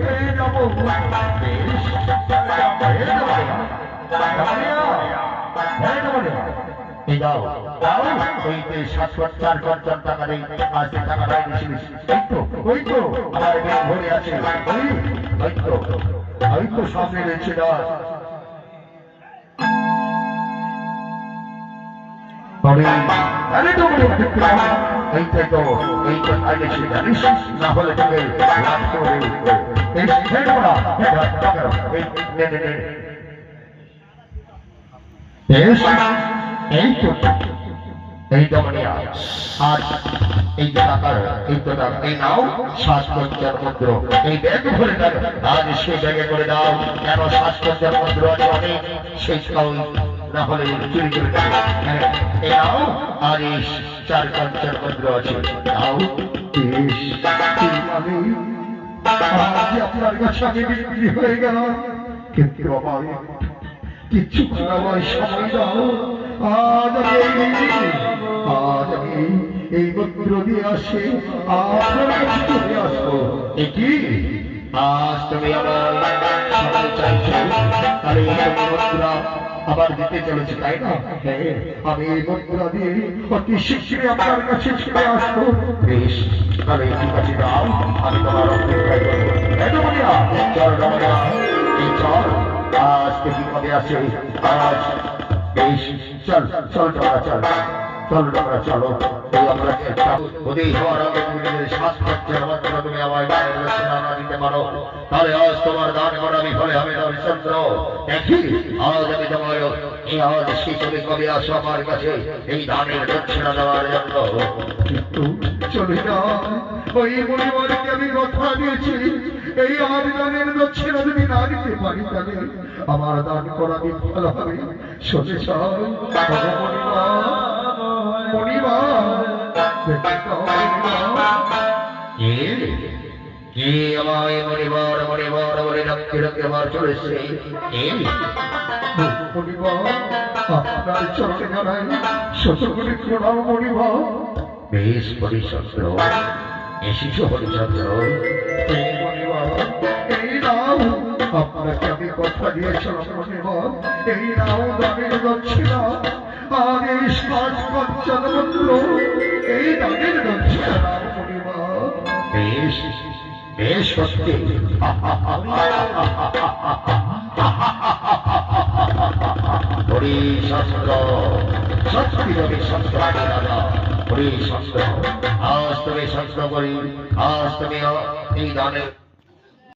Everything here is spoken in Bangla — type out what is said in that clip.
হয়ে যাবো। বেশ, এই যাও যাও, ওই যে 704 টাকা নেই, আজকে টাকাটাই দিয়েছিলিস। ওই তো আমার ব্যাগ ভরে আছে, ওই তো সামনে রয়েছে না। এইটাই তো আগে সে জানিস, না হলে তোকে লাভ করে এই তো এই দমনিয়া। আর এই যে টাকার এই তো এই নাও 750 মুদ্র, এই ব্যাগ ভরে দাও। আজ সে ব্যাগে করে দাও, কেন 750 মুদ্র আছে অনেক, সেই না হলে চুরি করে দেবে। এই নাও, আর এই 450 মুদ্র আছে, নাও। আপনার কাছে আমি বিক্রি হয়ে গেল, কিন্তু আমার কিচ্ছু আমার সময় দাও। আজ আমি এই মুদ্র দিয়ে আসে আপনার কাছে চলে আসবো। কি আজ তুমি আমার সময় চাইছো, আর এই মুদ্রা আবার দিতে চলেছে, তাই না? আমি এই মুদ্রা দিয়ে অতি শীঘ্রই আপনার কাছে চলে আসবো। বেশ, তাহলে ঠিক আছে, দাও, আমি তোমার অপেক্ষায় করবো। চল রমণিয়া, এই চল, আজ থেকে কবে আসে আজ। বেশ, চল চল তোমরা, চল চল তোমরা, চলো। এই আমরা ওদের হওয়ার আগে তুমি আমায় না দিতে পারো, তাহলে আজ তোমার দান করা বিফলে হবে না। হরিচন্দ্র, দেখি আজ আমি তোমার এই আজ সেই তুমি কবে আসো আমার কাছে এই দানের দক্ষিণা দেওয়ার জন্য। কিন্তু চলে না, ওই পরিবারকে আমি কথা দিয়েছি, এই আমার দানের দক্ষিণা যদি না দিতে পারি তাহলে আমার দান করা বিফল হবে। শুনে চল আপনার চলতে জানাই শতগুলি প্রণাম মণিবর। বেশ হরিচন্দ্র, এসেছ হরিচন্দ্র। এই নাও, আপনাকে আমি কথা দিয়েছিলাম মণিবর, এই নাও দানের দক্ষিণা। আর এই 750 মুদ্র, এই দানের দক্ষিণা নাও মণিবর। বেশ বেশ, সত্যি হরিচন্দ্র, সত্যি হরিচন্দ্র রাজা, হরিচন্দ্র। আজ তুমি সত্য করি, আজ তুমি এই দানের